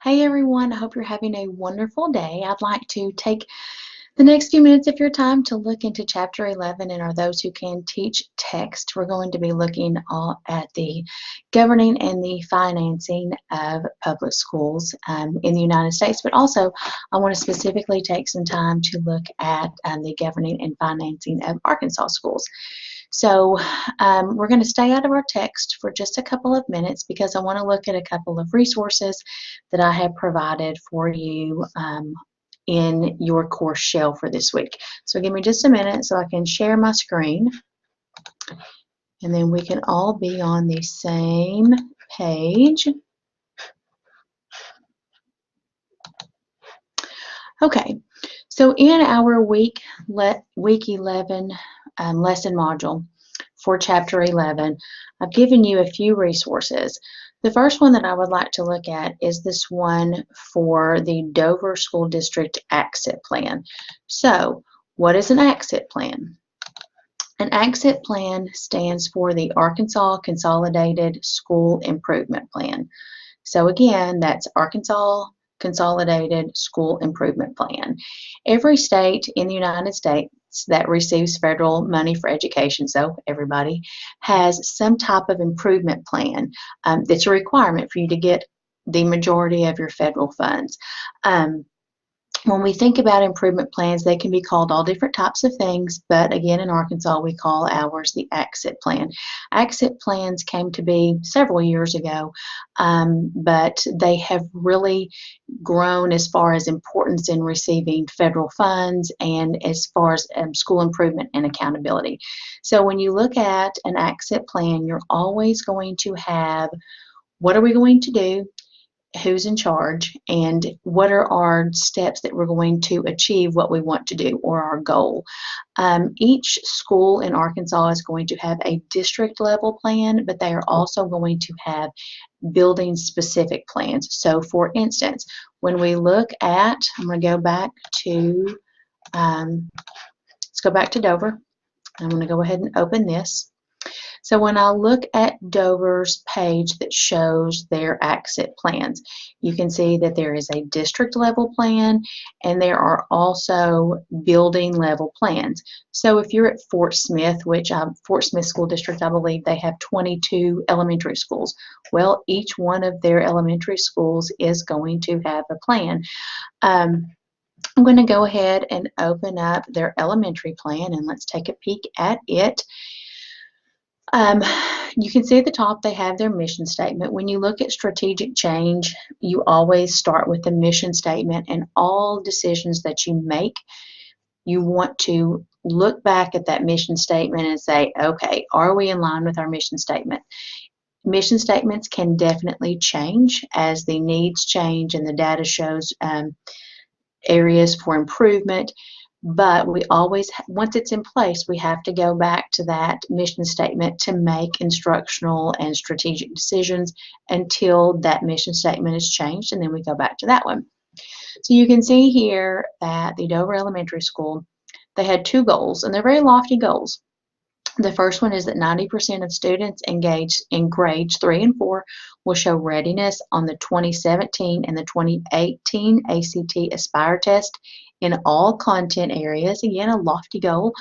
Hey everyone, I hope you're having a wonderful day. I'd like to take the next few minutes of your time to look into Chapter 11 and Are Those Who Can Teach Text. We're going to be looking at the governing and the financing of public schools in the United States, but also I want to specifically take some time to look at the governing and financing of Arkansas schools. So we're going to stay out of our text for just a couple of minutes because I want to look at a couple of resources that I have provided for you in your course shell for this week. So give me just a minute so I can share my screen, and then we can all be on the same page. Okay, so in our week 11 lesson module for Chapter 11, I've given you a few resources. The first one that I would like to look at is this one for the Dover School District Exit Plan. So, what is an exit plan? An exit plan stands for the Arkansas Consolidated School Improvement Plan. So again, that's Arkansas Consolidated School Improvement Plan. Every state in the United States that receives federal money for education, so everybody, has some type of improvement plan that's a requirement for you to get the majority of your federal funds. When we think about improvement plans, they can be called all different types of things, but again, in Arkansas, we call ours the exit plan. Exit plans came to be several years ago, but they have really grown as far as importance in receiving federal funds and as far as school improvement and accountability. So when you look at an exit plan, you're always going to have, what are we going to do? Who's in charge, and what are our steps that we're going to achieve what we want to do, or our goal. Each school in Arkansas is going to have a district level plan, but they are also going to have building specific plans. So for instance, when we look at, I'm going to go back to, let's go back to Dover. I'm going to go ahead and open this. So when I look at Dover's page that shows their exit plans, you can see that there is a district level plan and there are also building level plans. So if you're at Fort Smith, which Fort Smith School District, I believe they have 22 elementary schools. Well, each one of their elementary schools is going to have a plan. I'm going to go ahead and open up their elementary plan and let's take a peek at it. You can see at the top they have their mission statement. When you look at strategic change, you always start with the mission statement, and all decisions that you make, you want to look back at that mission statement and say, okay, are we in line with our mission statement? Mission statements can definitely change as the needs change and the data shows areas for improvement. But we always, once it's in place, we have to go back to that mission statement to make instructional and strategic decisions until that mission statement is changed, and then we go back to that one. So you can see here that the Dover Elementary School, they had two goals, and they're very lofty goals. The first one is that 90% of students engaged in grades 3 and 4 will show readiness on the 2017 and the 2018 ACT Aspire test in all content areas. Again, a lofty goal.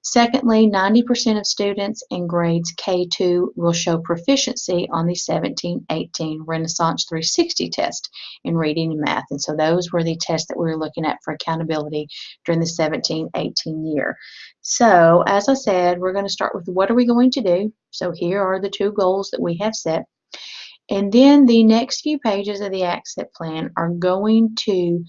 Secondly, 90% of students in grades K2 will show proficiency on the 17-18 Renaissance 360 test in reading and math. And so those were the tests that we were looking at for accountability during the 17-18 year. So as I said, we're going to start with what are we going to do. So here are the two goals that we have set. And then the next few pages of the exit plan are going to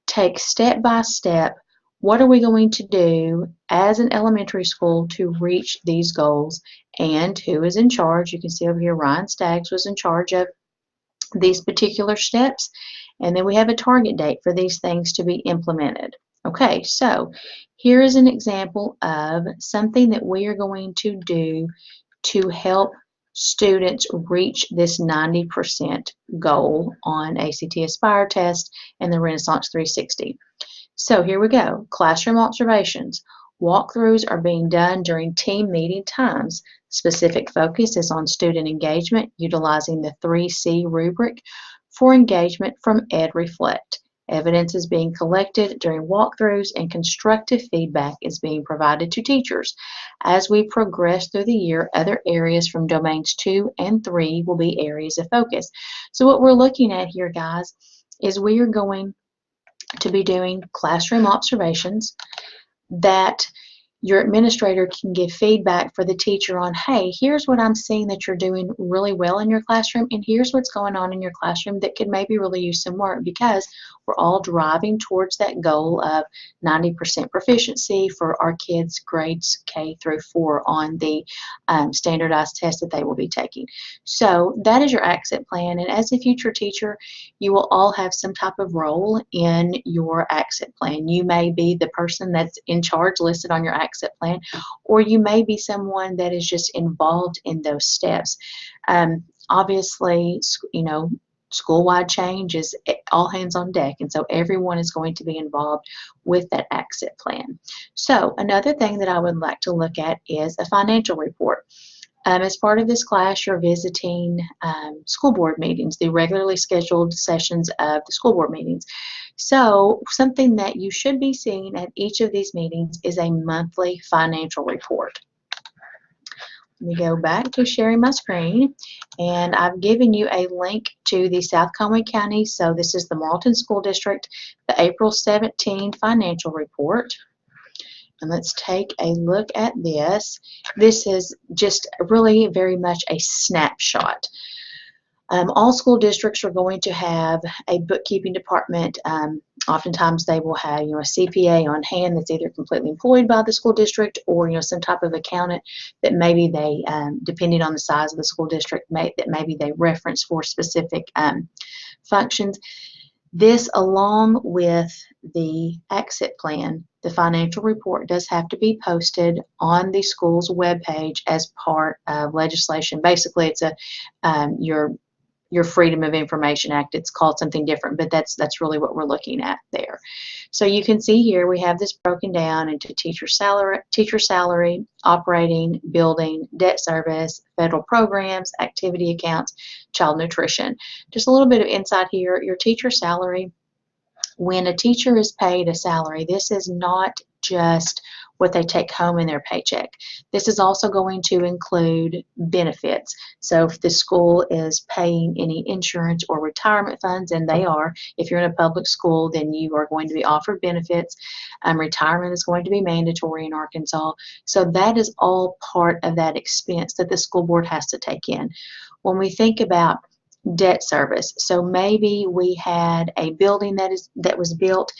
take step by step, what are we going to do as an elementary school to reach these goals, and who is in charge. You can see over here Ryan Staggs was in charge of these particular steps, and then we have a target date for these things to be implemented. Okay, so here is an example of something that we are going to do to help students reach this 90% goal on ACT Aspire test and the Renaissance 360. So here we go. Classroom observations. Walkthroughs are being done during team meeting times. Specific focus is on student engagement, utilizing the 3C rubric for engagement from EdReflect. Evidence is being collected during walkthroughs and constructive feedback is being provided to teachers. As we progress through the year, other areas from domains 2 and 3 will be areas of focus. So what we're looking at here, guys, is we are going to be doing classroom observations that your administrator can give feedback for the teacher on, hey, here's what I'm seeing that you're doing really well in your classroom, and here's what's going on in your classroom that could maybe really use some work, because we're all driving towards that goal of 90% proficiency for our kids' grades K through 4 on the standardized test that they will be taking. So that is your ACCET plan, and as a future teacher, you will all have some type of role in your ACCET plan. You may be the person that's in charge listed on your ACCET plan, or you may be someone that is just involved in those steps. Obviously, you know, school-wide change is all hands on deck, and so everyone is going to be involved with that ACCET plan. So another thing that I would like to look at is a financial report. As part of this class, you're visiting school board meetings, the regularly scheduled sessions of the school board meetings. So something that you should be seeing at each of these meetings is a monthly financial report. Let me go back to sharing my screen, and I've given you a link to the South Conway County, so this is the Marlton School District, the April 17 financial report. And let's take a look at this. This is just really very much a snapshot. All school districts are going to have a bookkeeping department. Oftentimes they will have, a CPA on hand that's either completely employed by the school district, or some type of accountant that maybe they, depending on the size of the school district, that maybe they reference for specific functions. This, along with the ACCET plan, the financial report, does have to be posted on the school's webpage as part of legislation. Basically, it's your Freedom of Information Act. It's called something different, but that's really what we're looking at there. So you can see here we have this broken down into teacher salary, operating, building, debt service, federal programs, activity accounts, child nutrition. Just a little bit of insight here. Your teacher salary, when a teacher is paid a salary, this is not just what they take home in their paycheck. This is also going to include benefits. So if the school is paying any insurance or retirement funds, and they are, if you're in a public school, then you are going to be offered benefits. Retirement is going to be mandatory in Arkansas. So that is all part of that expense that the school board has to take in. When we think about debt service, so maybe we had a building that was built,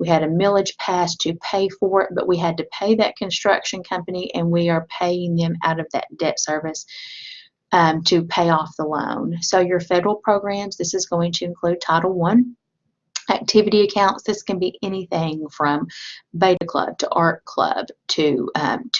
we had a millage passed to pay for it, but we had to pay that construction company, and we are paying them out of that debt service to pay off the loan. So your federal programs, this is going to include Title I. Activity accounts, this can be anything from Beta Club to Art Club to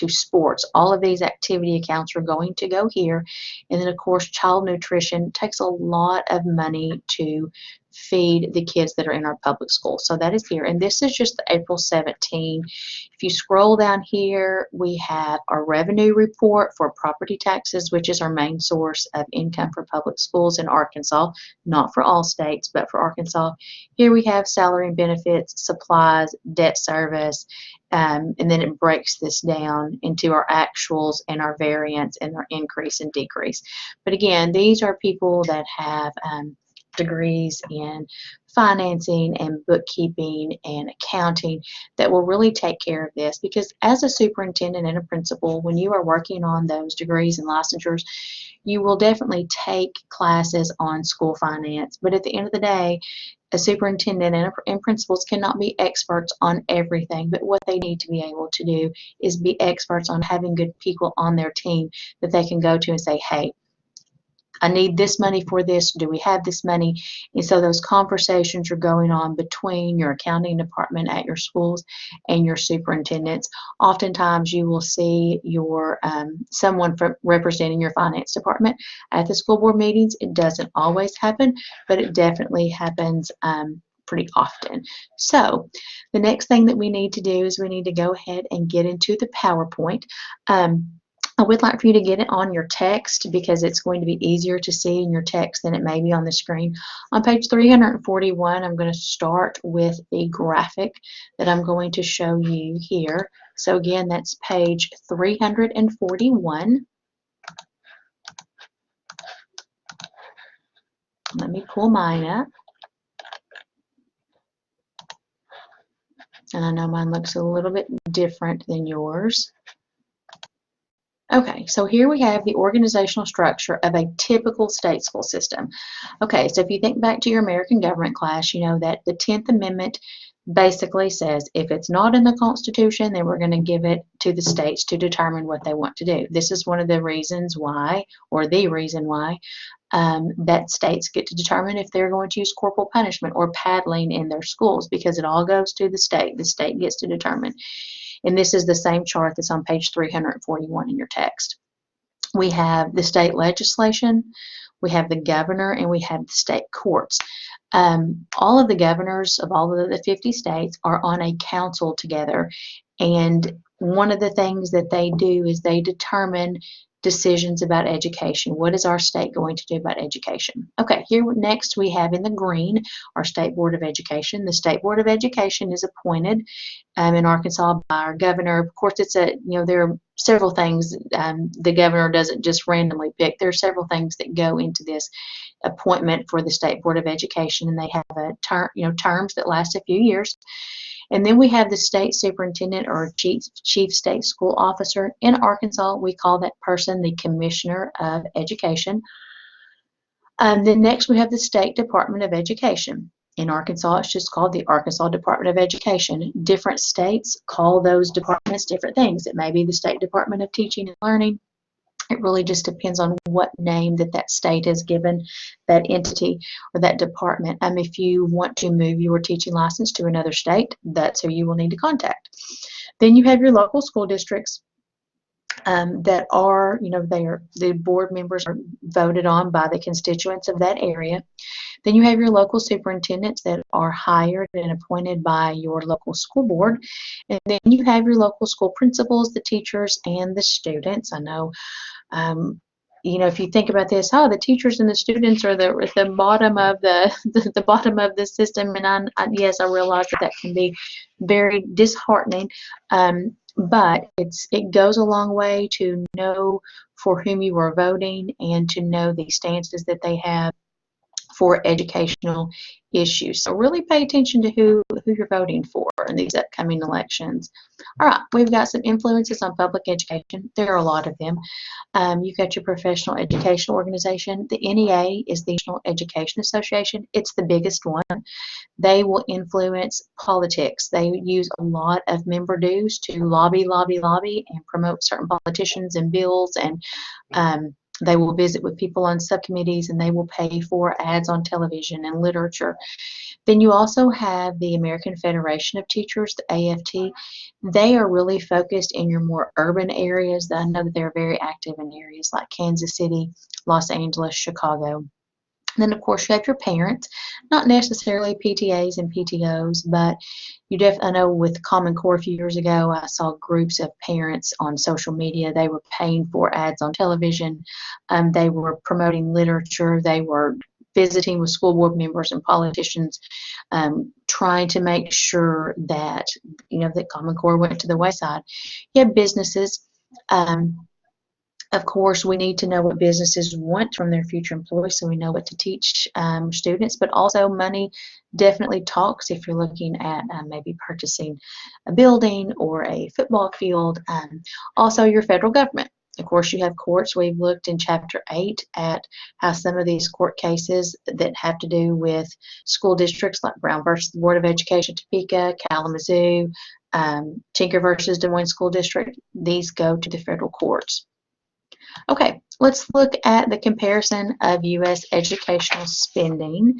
sports. All of these activity accounts are going to go here. And then, of course, child nutrition takes a lot of money to feed the kids that are in our public schools. So that is here. And this is just the April 17. If you scroll down here, we have our revenue report for property taxes, which is our main source of income for public schools in Arkansas, not for all states, but for Arkansas. Here we have salary and benefits, supplies, debt service, and then it breaks this down into our actuals and our variance and our increase and decrease. But again, these are people that have degrees in financing and bookkeeping and accounting that will really take care of this, because as a superintendent and a principal, when you are working on those degrees and licensures, you will definitely take classes on school finance. But at the end of the day, a superintendent and principals cannot be experts on everything, but what they need to be able to do is be experts on having good people on their team that they can go to and say, hey, I need this money for this. Do we have this money? And so those conversations are going on between your accounting department at your schools and your superintendents. Oftentimes you will see your someone representing your finance department at the school board meetings. It doesn't always happen, but it definitely happens pretty often. So the next thing that we need to do is we need to go ahead and get into the PowerPoint. I would like for you to get it on your text because it's going to be easier to see in your text than it may be on the screen. On page 341, I'm going to start with the graphic that I'm going to show you here. So again, that's page 341. Let me pull mine up. And I know mine looks a little bit different than yours. Okay, so here we have the organizational structure of a typical state school system. Okay, so if you think back to your American government class, you know that the 10th Amendment basically says if it's not in the Constitution, then we're going to give it to the states to determine what they want to do. This is one of the reasons why, or the reason why, that states get to determine if they're going to use corporal punishment or paddling in their schools, because it all goes to the state. The state gets to determine. And this is the same chart that's on page 341 in your text. We have the state legislation, we have the governor, and we have the state courts. All of the governors of all of the 50 states are on a council together, and one of the things that they do is they determine decisions about education. What is our state going to do about education? Okay, here next we have in the green our State Board of Education. The State Board of Education is appointed in Arkansas by our governor. Of course, there are several things the governor doesn't just randomly pick. There are several things that go into this appointment for the State Board of Education, and they have terms that last a few years. And then we have the state superintendent or chief state school officer. In Arkansas, we call that person the Commissioner of Education. Then next we have the State Department of Education. In Arkansas, it's just called the Arkansas Department of Education. Different states call those departments different things. It may be the State Department of Teaching and Learning. It really just depends on what name that state has given that entity or that department. If you want to move your teaching license to another state, that's who you will need to contact. Then you have your local school districts that are, the board members are voted on by the constituents of that area. Then you have your local superintendents that are hired and appointed by your local school board. And then you have your local school principals, the teachers, and the students. I know if you think about this, the teachers and the students are the bottom of the bottom of the system, and yes, I realize that can be very disheartening, but it goes a long way to know for whom you are voting and to know the stances that they have for educational issues. So really pay attention to who you're voting for in these upcoming elections. All right, we've got some influences on public education. There are a lot of them. You've got your professional education organization. The NEA is the National Education Association. It's the biggest one. They will influence politics. They use a lot of member dues to lobby, and promote certain politicians and bills, and they will visit with people on subcommittees, and they will pay for ads on television and literature. Then you also have the American Federation of Teachers, the AFT. They are really focused in your more urban areas. I know that they're very active in areas like Kansas City, Los Angeles, Chicago. Then, of course, you have your parents, not necessarily PTAs and PTOs, but I know with Common Core a few years ago, I saw groups of parents on social media. They were paying for ads on television. They were promoting literature. They were visiting with school board members and politicians, trying to make sure that, that Common Core went to the wayside. You have businesses. Of course, we need to know what businesses want from their future employees so we know what to teach students, but also money definitely talks if you're looking at maybe purchasing a building or a football field. Also, your federal government. Of course, you have courts. We've looked in Chapter 8 at how some of these court cases that have to do with school districts like Brown versus the Board of Education Topeka, Kalamazoo, Tinker versus Des Moines School District, these go to the federal courts. Okay, let's look at the comparison of U.S. educational spending.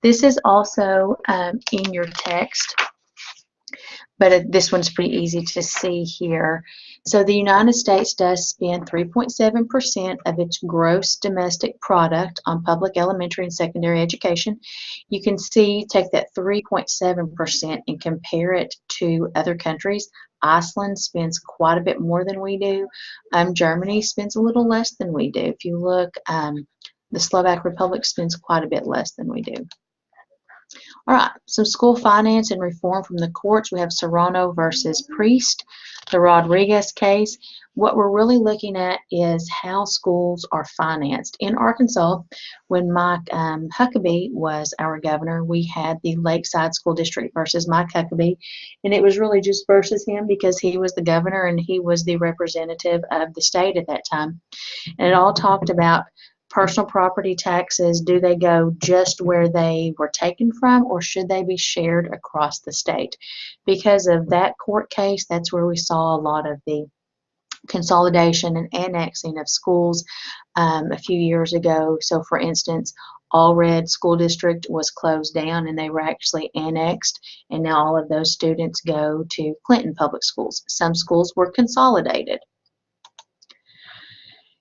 This is also in your text, but this one's pretty easy to see here. So the United States does spend 3.7% of its gross domestic product on public elementary and secondary education. You can see, take that 3.7% and compare it to other countries. Iceland spends quite a bit more than we do. Germany spends a little less than we do. If you look, the Slovak Republic spends quite a bit less than we do. All right, some school finance and reform from the courts. We have Serrano versus Priest, the Rodriguez case. What we're really looking at is how schools are financed. In Arkansas, when Mike Huckabee was our governor, we had the Lakeside School District versus Mike Huckabee, and it was really just versus him because he was the governor and he was the representative of the state at that time. And it all talked about personal property taxes. Do they go just where they were taken from, or should they be shared across the state? Because of that court case, that's where we saw a lot of the consolidation and annexing of schools a few years ago. So for instance, Allred School District was closed down and they were actually annexed, and now all of those students go to Clinton Public Schools. Some schools were consolidated.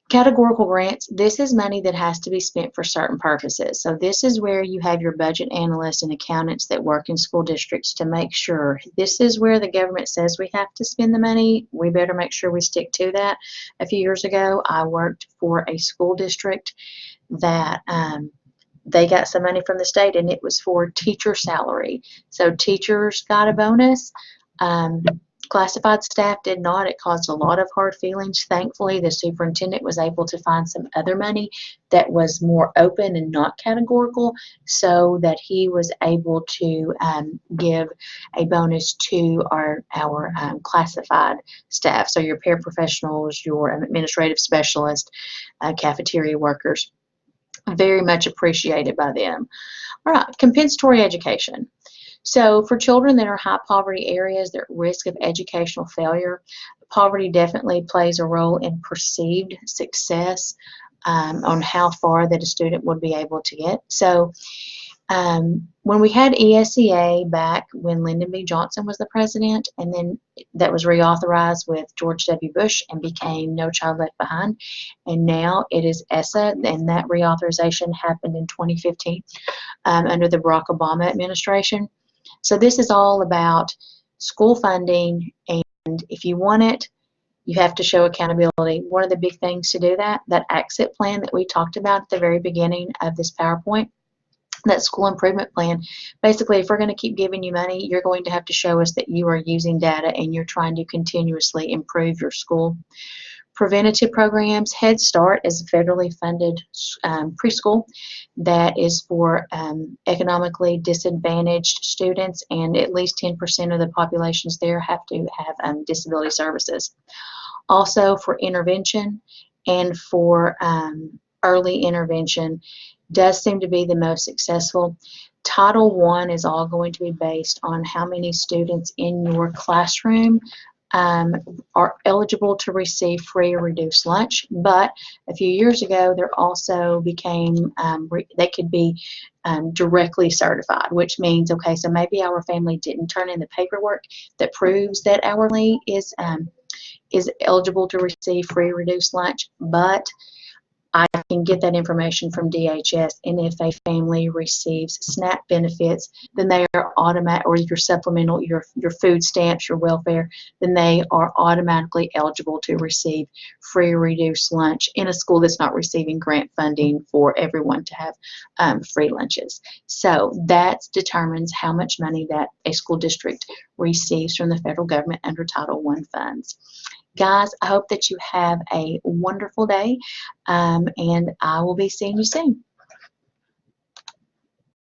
Categorical grants, this is money that has to be spent for certain purposes. So this is where you have your budget analysts and accountants that work in school districts to make sure this is where the government says we have to spend the money. We better make sure we stick to that. A few years ago, I worked for a school district that they got some money from the state, and it was for teacher salary. So teachers got a bonus. Classified staff did not. It caused a lot of hard feelings. Thankfully, the superintendent was able to find some other money that was more open and not categorical, so that he was able to give a bonus to our classified staff. So your paraprofessionals, your administrative specialists, cafeteria workers, very much appreciated by them. All right, compensatory education. So for children that are high poverty areas, they're at risk of educational failure. Poverty definitely plays a role in perceived success on how far that a student would be able to get. So when we had ESEA back when Lyndon B. Johnson was the president, and then that was reauthorized with George W. Bush and became No Child Left Behind, and now it is ESSA, and that reauthorization happened in 2015 under the Barack Obama administration. So this is all about school funding, and if you want it, you have to show accountability. One of the big things to do that exit plan that we talked about at the very beginning of this PowerPoint, that school improvement plan, basically if we're going to keep giving you money, you're going to have to show us that you are using data and you're trying to continuously improve your school. Preventative programs, Head Start is a federally funded preschool that is for economically disadvantaged students, and at least 10% of the populations there have to have disability services. Also for intervention and for early intervention does seem to be the most successful. Title I is all going to be based on how many students in your classroom are eligible to receive free or reduced lunch, but a few years ago there also became they could be directly certified, which means, okay, so maybe our family didn't turn in the paperwork that proves that our family is eligible to receive free or reduced lunch, but I can get that information from DHS, and if a family receives SNAP benefits, then they are automatic, or your supplemental, your food stamps, your welfare, then they are automatically eligible to receive free or reduced lunch in a school that's not receiving grant funding for everyone to have free lunches. So that determines how much money that a school district receives from the federal government under Title I funds. Guys, I hope that you have a wonderful day, and I will be seeing you soon.